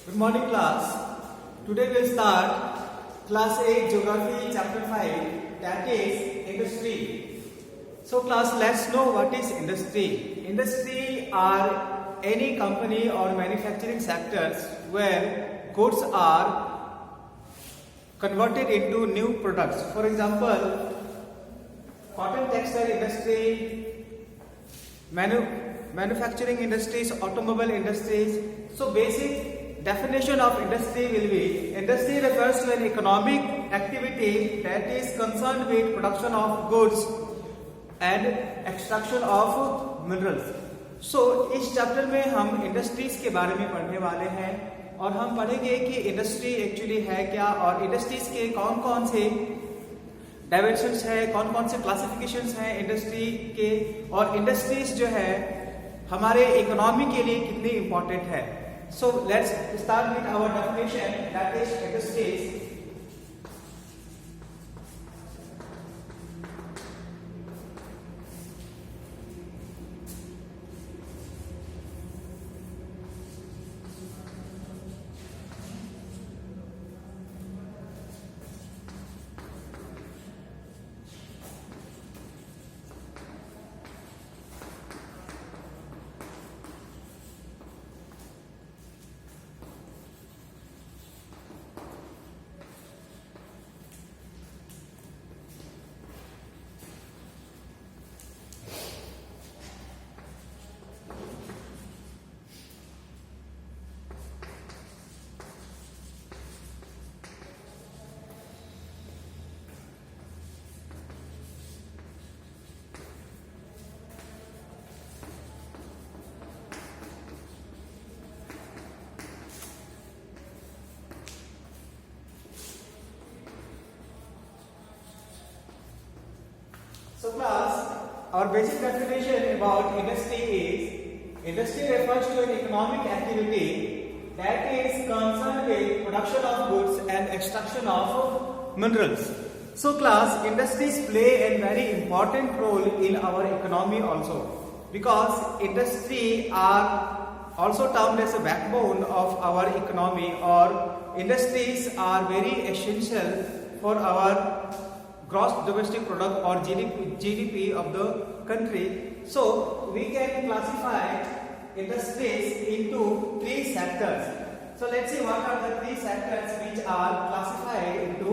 Good morning class. Today we'll start class 8 geography chapter 5, that is industry. So class, let's know what is industry. Industry are any company or manufacturing sectors where goods are converted into new products. For example, cotton textile industry, manufacturing industries, automobile industries. So basic definition of industry will be: industry refers to an economic activity that is concerned with production of goods and extraction of minerals. So इस chapter में हम industries के बारे में पढ़ने वाले हैं और हम पढ़ेंगे कि इंडस्ट्री एक्चुअली है क्या और इंडस्ट्रीज के कौन कौन से डायमेंशंस है, कौन कौन से क्लासिफिकेशंस हैं इंडस्ट्री के, और इंडस्ट्रीज जो है हमारे इकोनॉमी के लिए कितनी इंपॉर्टेंट है. So let's start with our definition, that is industries. So class, our basic definition about industry is: industry refers to an economic activity that is concerned with production of goods and extraction of minerals. So class, industries play a very important role in our economy also, because industry are also termed as a backbone of our economy, or industries are very essential for our gross domestic product or GDP of the country. So we can classify industries into three sectors. So let's see what are the three sectors which are classified into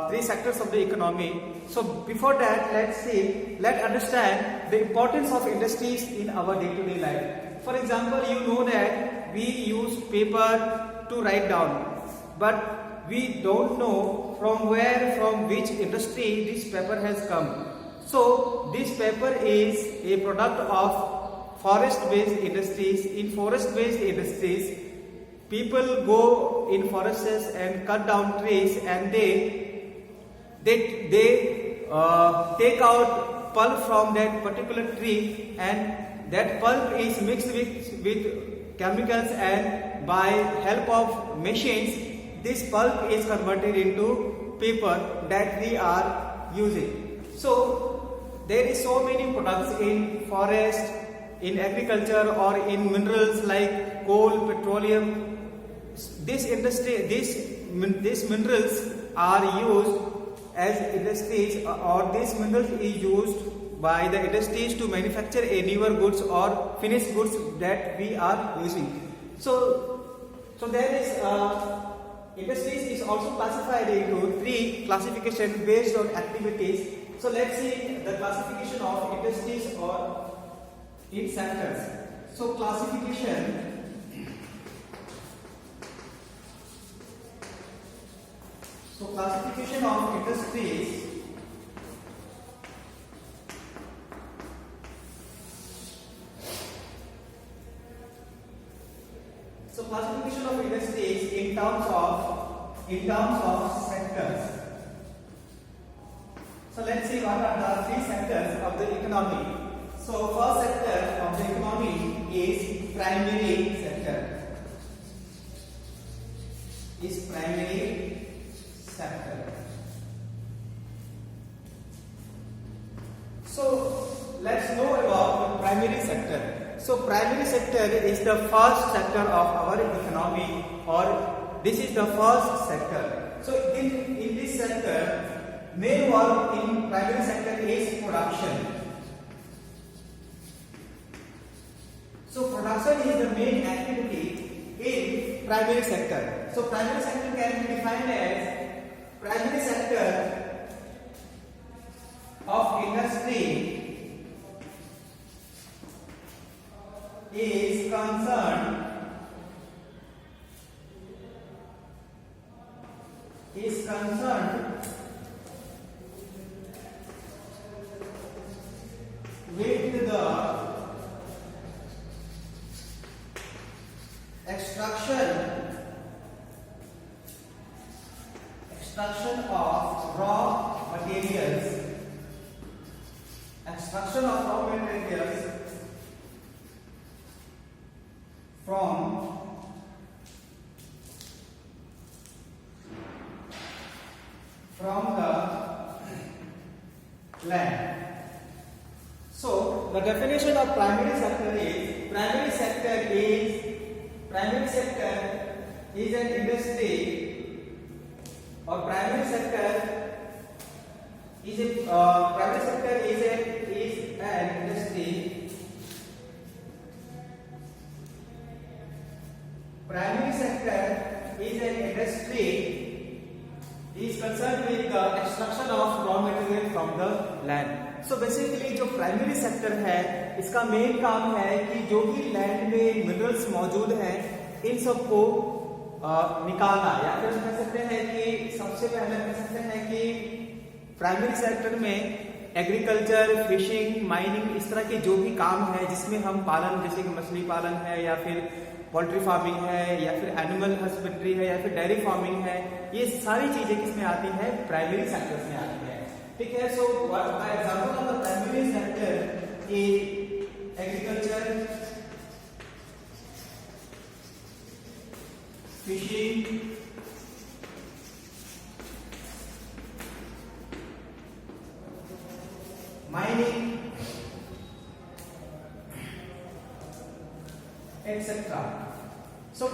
three sectors of the economy. So before that, let's understand the importance of industries in our day-to-day life. For example, you know that we use paper to write down, but we don't know from which industry this paper has come. So this paper is a product of forest-based industries. In forest-based industries, people go in forests and cut down trees, and they take out pulp from that particular tree, and that pulp is mixed with chemicals, and by help of machines this pulp is converted into paper that we are using. So there is so many products in forest, in agriculture, or in minerals like coal, petroleum. This minerals are used as industries, or this minerals is used by the industries to manufacture a newer goods or finished goods that we are using. So there is industries is also classified into three classifications based on activities. So let's see the classification of industries or in sectors. So classification of industries. So classification of industries in terms of sectors. So let's see what are the three sectors of the economy. So first sector of the economy is primary sector. So let's know about the primary sector. So primary sector is the first sector of our economy, or this is the first sector. So in this sector, main work in primary sector is production. So production is the main activity in primary sector. So primary sector can be defined as primary sector of industry is concerned with the extraction of raw materials from the land. So the definition of primary sector is an industry, or primary sector is an industry. Primary sector is an industry is concerned with the extraction of raw material from the land. So basically जो primary sector है, इसका main काम है कि जो भी land में minerals मौजूद हैं इन सबको निकालना, या फिर कह सकते हैं कि सबसे पहले कह सकते हैं कि प्राइमरी सेक्टर में एग्रीकल्चर, फिशिंग, माइनिंग, इस तरह के जो भी काम है जिसमें हम पालन, जैसे कि मछली पालन है या फिर पोल्ट्री फार्मिंग है या फिर एनिमल हस्बेंड्री है या फिर डेयरी फार्मिंग है, ये सारी चीजें किसमें आती हैं? प्राइमरी सेक्टर्स में आती है। ठीक है। So example of the primary sector is agriculture, fishing, mining, etcetera. So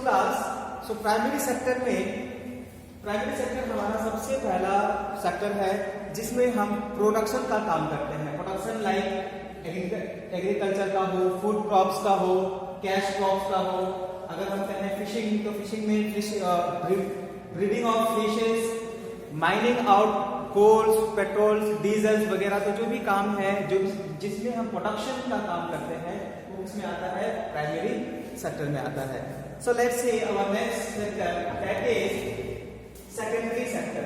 primary sector हमारा सबसे पहला सेक्टर है जिसमें हम प्रोडक्शन का काम करते हैं। प्रोडक्शन लाइक एग्रीकल्चर का हो, फूड क्रॉप्स का हो, कैश क्रॉप्स का हो। अगर हम कहें फिशिंग, तो फिशिंग में breeding of fishes, mining out coals, petrols, diesels वगैरह, तो जो भी काम है जो जिसमें हम प्रोडक्शन का काम करते हैं वो उसमें आता है, प्राइमरी सेक्टर में आता है। So let's see our next sector, that is secondary sector.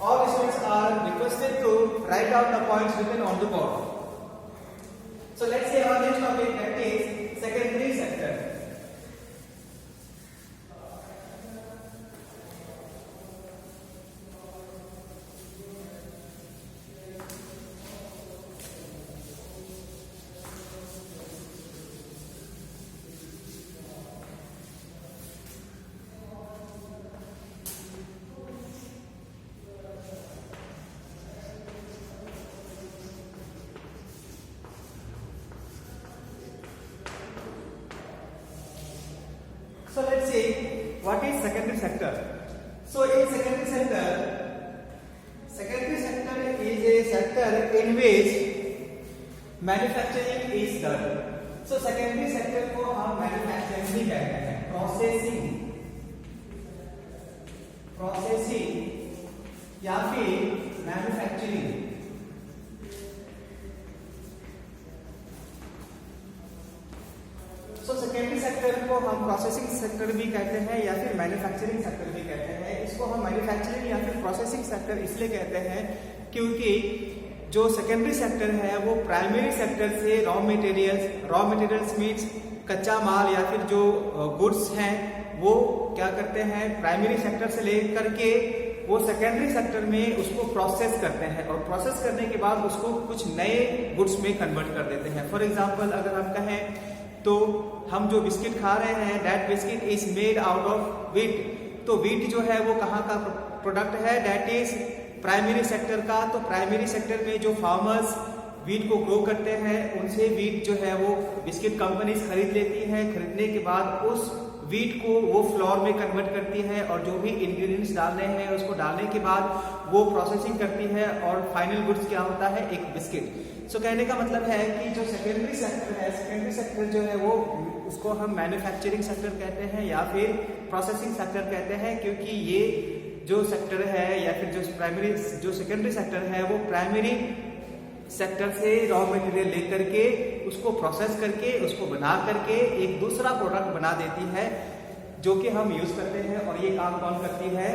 All students are requested to write down the points written on the board. So let's see our next topic, that is secondary sector. So let's see what is secondary sector. So in secondary sector is a sector in which manufacturing is done. So secondary sector को हम manufacturing भी कहते हैं, processing या फिर manufacturing. तो secondary sector को हम प्रोसेसिंग सेक्टर भी कहते हैं या फिर मैन्युफैक्चरिंग सेक्टर भी कहते हैं। इसको हम मैन्युफैक्चरिंग या फिर प्रोसेसिंग सेक्टर इसलिए कहते हैं क्योंकि जो सेकेंडरी सेक्टर है वो प्राइमरी सेक्टर से रॉ मटेरियल्स मीन्स कच्चा माल या फिर जो गुड्स हैं वो क्या करते हैं, प्राइमरी सेक्टर से लेकर के वो सेकेंडरी सेक्टर में उसको प्रोसेस करते हैं और प्रोसेस करने के बाद उसको कुछ नए गुड्स में कन्वर्ट कर देते हैं। फॉर एग्जाम्पल अगर हम कहें तो हम जो बिस्किट खा रहे हैं, that biscuit is made out of wheat. तो व्हीट जो है वो कहाँ का प्रोडक्ट है, दैट इज प्राइमरी सेक्टर का। तो प्राइमरी सेक्टर में जो फार्मर्स वीट को ग्रो करते हैं, उनसे वीट जो है वो बिस्किट कंपनीज खरीद लेती हैं। खरीदने के बाद उस वीट को वो फ्लोर में कन्वर्ट करती है और जो भी इंग्रेडिएंट्स डालने हैं उसको डालने के बाद वो प्रोसेसिंग करती है और फाइनल गुड्स क्या होता है, एक बिस्किट। सो कहने का मतलब है कि जो सेकेंडरी सेक्टर है, सेकेंडरी सेक्टर जो है वो उसको हम मैन्युफैक्चरिंग सेक्टर कहते हैं या फिर प्रोसेसिंग सेक्टर कहते हैं, क्योंकि ये जो सेक्टर है या फिर जो प्राइमरी जो सेकेंडरी सेक्टर है वो प्राइमरी सेक्टर से रॉ मटेरियल लेकर के उसको प्रोसेस करके उसको बना करके एक दूसरा प्रोडक्ट बना देती है जो कि हम यूज करते हैं, और ये काम कौन करती है,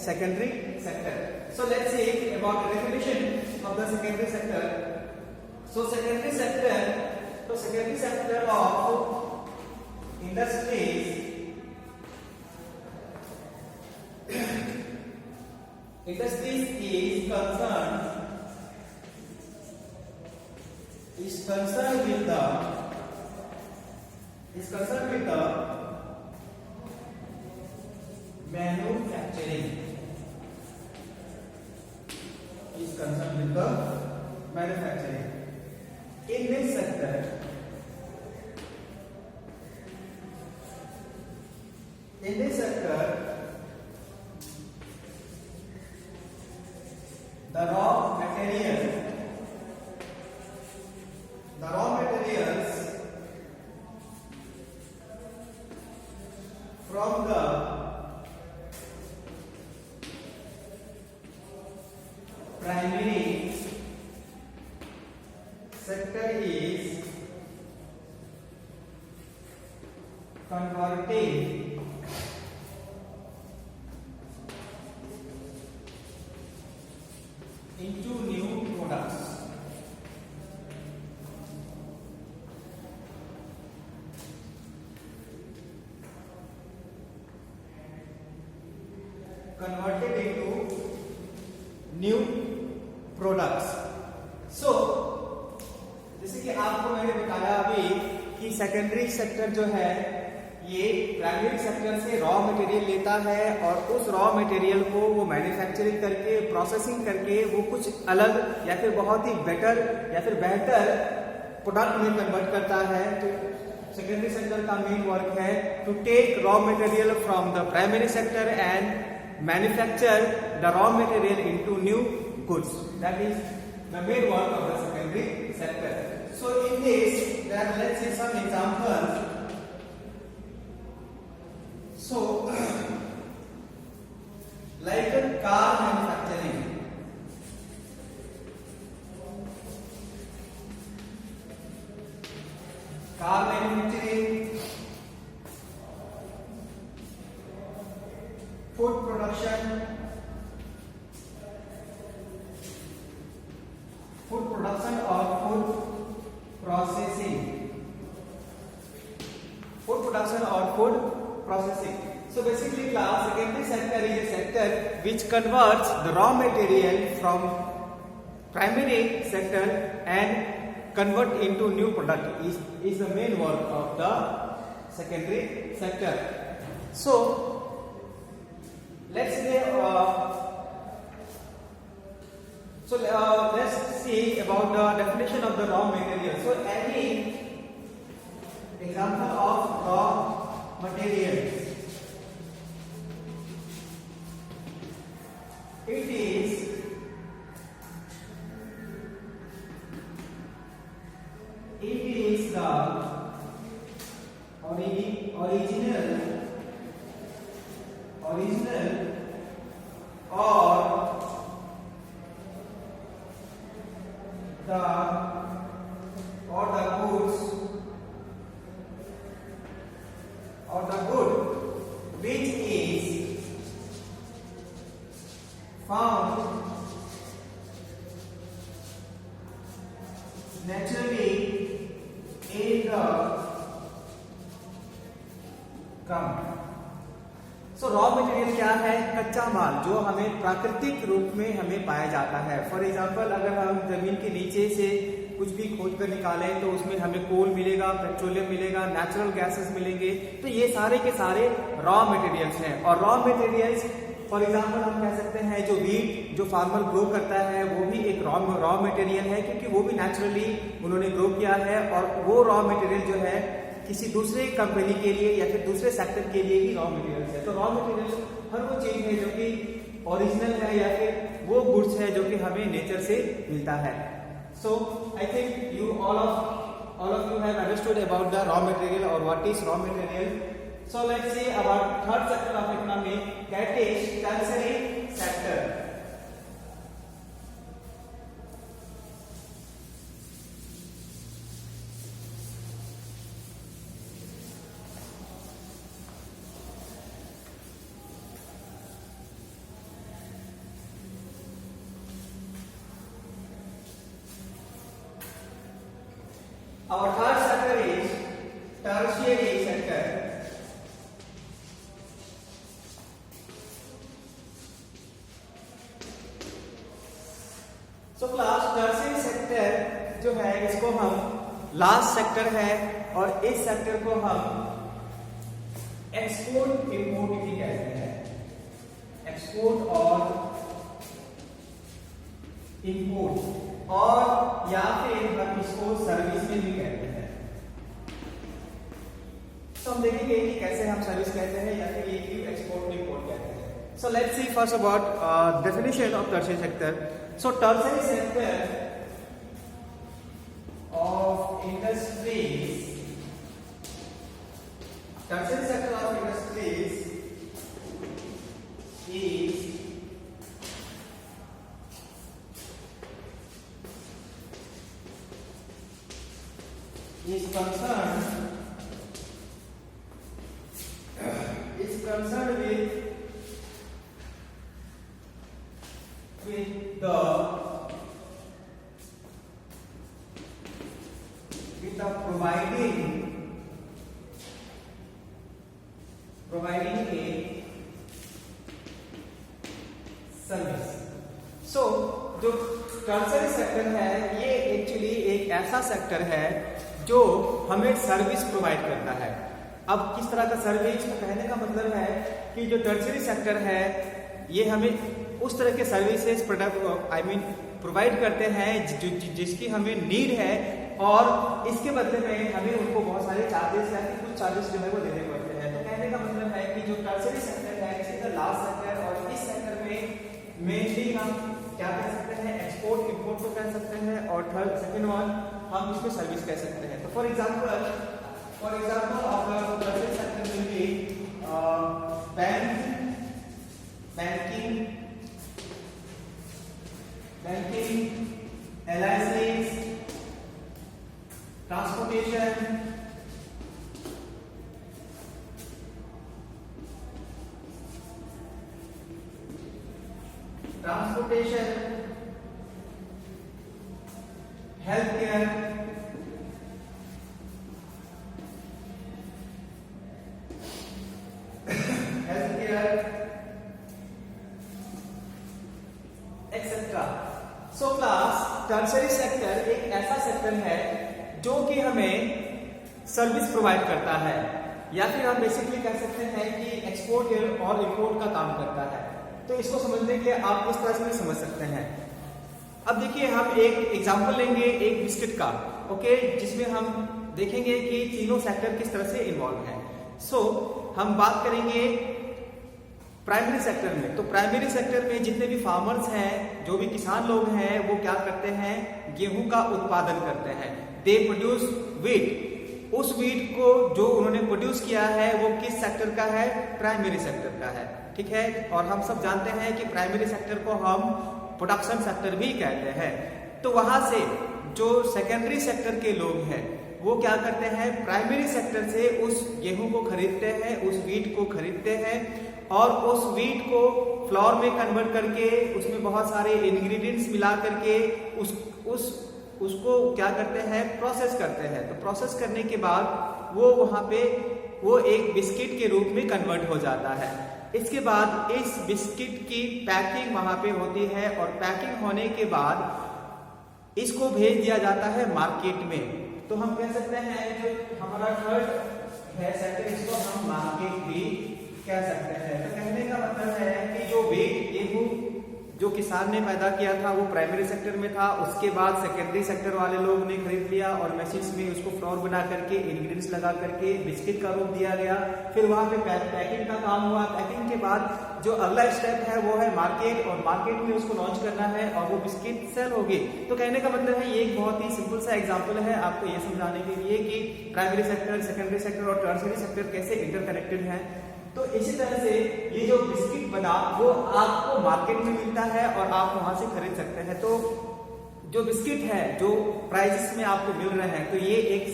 secondary sector. So let's see about the definition of the secondary sector. So secondary sector of industries is concerned with the manufacturing. In this sector, the raw materials from the primary sector is converted into new products. Converted into new products. So, जैसे कि आपको मैंने बताया अभी कि secondary sector जो है ये प्राइमरी सेक्टर से रॉ मटेरियल लेता है और उस रॉ मटेरियल को वो मैन्युफैक्चरिंग करके प्रोसेसिंग करके वो कुछ अलग या फिर बहुत ही बेटर या फिर बेहतर प्रोडक्ट में कन्वर्ट करता है। तो सेकेंडरी सेक्टर का मेन वर्क है to take raw material from the primary sector and manufacture the raw material into new goods. That is the main work of the secondary sector. So in this, let's see some examples. So like a car manufacturing, food production or food processing. So basically class, secondary sector is a sector which converts the raw material from primary sector and convert into new product is the main work of the secondary sector. So let's see about the definition of the raw material. So any example of raw materials, it is the original or the good which is found naturally in the ground. So raw material क्या है? कच्चा माल जो हमें प्राकृतिक रूप में हमें पाया जाता है। फॉर एग्जांपल अगर हम जमीन के नीचे से कुछ भी खोद कर निकालें तो उसमें हमें कोल मिलेगा, पेट्रोलियम मिलेगा, नेचुरल गैसेस मिलेंगे। तो ये सारे के सारे रॉ मटेरियल्स हैं और रॉ मटेरियल्स फॉर एग्जाम्पल हम कह सकते हैं जो वीट जो फार्मर ग्रो करता है वो भी एक रॉ मटेरियल है, क्योंकि वो भी नेचुरली उन्होंने ग्रो किया है, और वो रॉ मटेरियल जो है किसी दूसरे कंपनी के लिए या फिर दूसरे सेक्टर के लिए ही रॉ मटेरियल है। तो रॉ मटेरियल हर वो चीज है जो कि ओरिजिनल है या फिर वो गुड्स है जो कि हमें नेचर से मिलता है। So I think you all of you have understood about the raw material और what is raw material. So let's see about third sector of economy, that is tertiary sector. Our third sector is tertiary sector. तो class tertiary sector जो है इसको हम last sector है, और इस sector को हम एक्सपोर्ट इंपोर्ट भी कहते हैं। एक्सपोर्ट और इंपोर्ट, और या फिर हम इसको सर्विस में भी कहते हैं। तो हम देखेंगे कि कैसे हम सर्विस कहते हैं या फिर ये एक्सपोर्ट इंपोर्ट कहते हैं। सो let's C first about definition of tertiary sector. So tertiary sector of industries, tertiary sector of industries is concerned with the providing a service. So जो टर्शियरी सेक्टर है ये एक्चुअली एक ऐसा सेक्टर है जो हमें सर्विस प्रोवाइड करता है। अब किस तरह का सर्विस, तो कहने का मतलब है कि जो टर्शियरी सेक्टर है ये हमें उस तरह के सर्विसेज प्रोडक्ट प्रोवाइड करते हैं जिसकी हमें नीड है, और इसके बदले में हमें उनको बहुत सारे चार्जेस या फिर कुछ चार्जेस जो है वो देने पड़ते हैं। तो कहने का मतलब है कि जो टर्शियरी सेक्टर है इसी का लास्ट सेक्टर, और इस सेक्टर में मेनली हम क्या कह सकते हैं, एक्सपोर्ट इंपोर्ट को कह सकते हैं, और थर्ड सेकंड वन हम इसको सर्विस कह सकते हैं। तो for example of tertiary sector will be banking, LICs, transportation, health care, etcetera. So class tertiary sector एक ऐसा सेक्टर है जो कि हमें सर्विस प्रोवाइड करता है, या फिर हम बेसिकली कह सकते हैं कि एक्सपोर्ट और इंपोर्ट का काम करता है। तो इसको समझने के लिए आप इस तरह से समझ सकते हैं। अब देखिए हम एक एग्जांपल लेंगे एक बिस्किट का, ओके, जिसमें हम देखेंगे कि तीनों सेक्टर किस तरह से इन्वॉल्व हैं। सो हम बात करेंगे प्राइमरी सेक्टर में। तो प्राइमरी सेक्टर में जितने भी फार्मर्स हैं, जो भी किसान लोग हैं, वो क्या करते हैं, गेहूं का उत्पादन करते हैं। They produce wheat. उस वीट को जो उन्होंने प्रोड्यूस किया है वो किस सेक्टर का है, प्राइमरी सेक्टर का है, ठीक है। और हम सब जानते हैं कि प्राइमरी सेक्टर को हम प्रोडक्शन सेक्टर भी कहते हैं। तो वहां से जो सेकेंडरी सेक्टर के लोग हैं वो क्या करते हैं, प्राइमरी सेक्टर से उस गेहूं को खरीदते हैं, उस वीट को खरीदते हैं, और उस वीट को फ्लोर में कन्वर्ट करके उसमें बहुत सारे इंग्रेडिएंट्स मिला करके उसको क्या करते हैं, प्रोसेस करते हैं। तो प्रोसेस करने के बाद वो वहां पे वो एक बिस्किट के रूप में कन्वर्ट हो जाता है। इसके बाद इस बिस्किट की पैकिंग वहां पे होती है, और पैकिंग होने के बाद इसको भेज दिया जाता है मार्केट में। तो हम कह सकते हैं जो हमारा थर्ड है सेक्टर, इसको हम मार्केट भी कह सकते हैं। तो कहने का मतलब है कि जो वेट गेहूं जो किसान ने पैदा किया था वो प्राइमरी सेक्टर में था, उसके बाद सेकेंडरी सेक्टर वाले लोग ने खरीद लिया और मशीन्स में उसको फ्लोर बना करके इंग्रेडिएंट्स लगा करके बिस्किट का रूप दिया गया। फिर वहां पे पैकिंग का काम हुआ। पैकिंग के बाद जो अगला स्टेप है वो है मार्केट, और मार्केट में उसको लॉन्च करना है और वो बिस्किट सेल होगी। तो कहने का मतलब है ये एक बहुत ही सिंपल सा एग्जांपल है आपको ये समझाने के लिए कि प्राइमरी सेक्टर, सेकेंडरी सेक्टर और टर्शियरी सेक्टर कैसे इंटरकनेक्टेड हैं। तो इसी तरह से ये जो बिस्किट बना वो आपको मार्केट में मिलता है और आप वहां से खरीद सकते हैं। तो जो बिस्किट है जो प्राइसेस में आपको मिल रहे हैं तो ये एक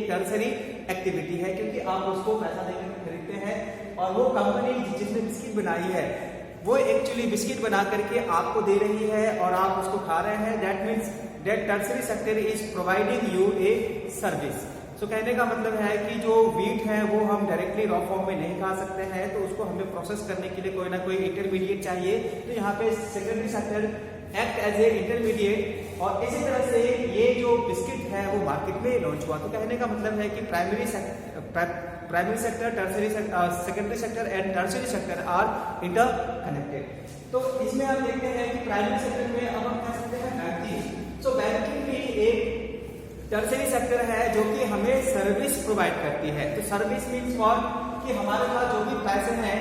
टर्शरी एक्टिविटी है, क्योंकि आप उसको पैसा देकर खरीदते हैं और वो कंपनी जिसने बिस्किट बनाई है वो एक्चुअली बिस्किट बना करके आपको दे रही है और आप उसको खा रहे हैं। That means that tertiary sector is providing U a service. तो कहने का मतलब है कि जो वीट है वो हम डायरेक्टली रॉ फॉर्म में नहीं खा सकते हैं, तो उसको हमें प्रोसेस करने के लिए कोई ना कोई इंटरमीडिएट चाहिए। तो यहाँ पे secondary sector act as a intermediate, और इसी तरह से ये जो बिस्किट है वो मार्केट में लॉन्च हुआ। तो कहने का मतलब है कि primary sector, tertiary secondary sector and tertiary sector are interconnected. तो इसमें हम देखते हैं कि प्राइमरी सेक्टर में अब हम कह सकते हैं बैंकिंग। सो बैंकिंग भी एक टर्शरी सेक्टर है जो कि हमें सर्विस प्रोवाइड करती है। तो सर्विस मीन्स फॉर कि हमारे पास जो भी पैसे हैं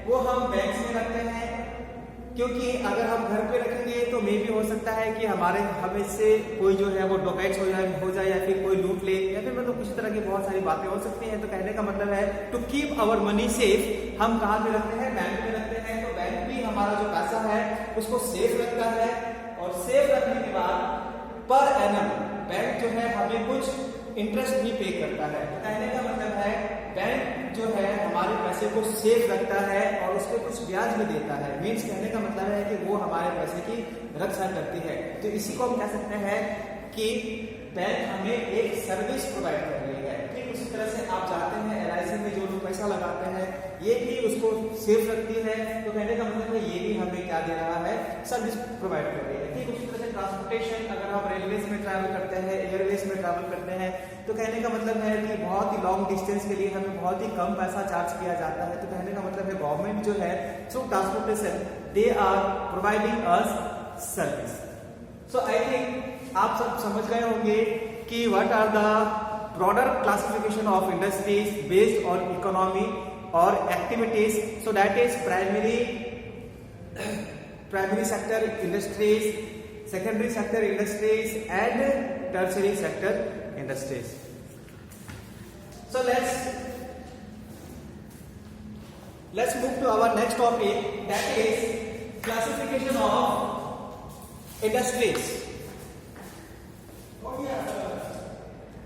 वो हम बैंक में रखते हैं, क्योंकि अगर हम घर पे रखेंगे तो मे भी हो सकता है कि हमें से कोई जो है वो डोकेट्स हो जाए या फिर कोई लूट ले या फिर मतलब कुछ तरह की बहुत सारी बातें हो सकती हैं। तो कहने का मतलब है to keep our money safe, हम कहाँ पे रखते हैं? बैंक में रखते हैं। तो बैंक भी हमारा जो पैसा है उसको सेफ रखता है, और सेफ रखने के बाद पर एनम बैंक जो है हमें कुछ इंटरेस्ट भी पे करता है। तो कहने का मतलब है बैंक जो है हमारे पैसे को सेफ रखता है और उस पर कुछ ब्याज भी देता है। मीन्स कहने का मतलब है कि वो हमारे पैसे की रक्षा करती है। तो इसी को हम कह सकते हैं कि बैंक हमें एक सर्विस प्रोवाइड कर रही है। ठीक उसी तरह से आप चाहते हैं LIC में जो लोग पैसा लगाते हैं ये भी उसको सेफ रखती है। तो कहने का मतलब है ये भी हमें क्या दे रहा है? सर्विस प्रोवाइड कर रही है। ठीक उसी तरह से ट्रांसपोर्टेशन, अगर हम रेलवेज में ट्रैवल करते हैं, एयरवेज में ट्रैवल करते हैं, तो कहने का मतलब है कि बहुत ही लॉन्ग डिस्टेंस के लिए हमें बहुत ही कम पैसा चार्ज किया जाता है। तो कहने का मतलब है गवर्नमेंट जो है through transportation they are providing us service. So I think आप सब समझ गए होंगे कि what are the broader classification of industries based on economy और activities. So that is primary sector industries, secondary sector industries and tertiary sector industries. So let's move to our next topic, that is classification of industries.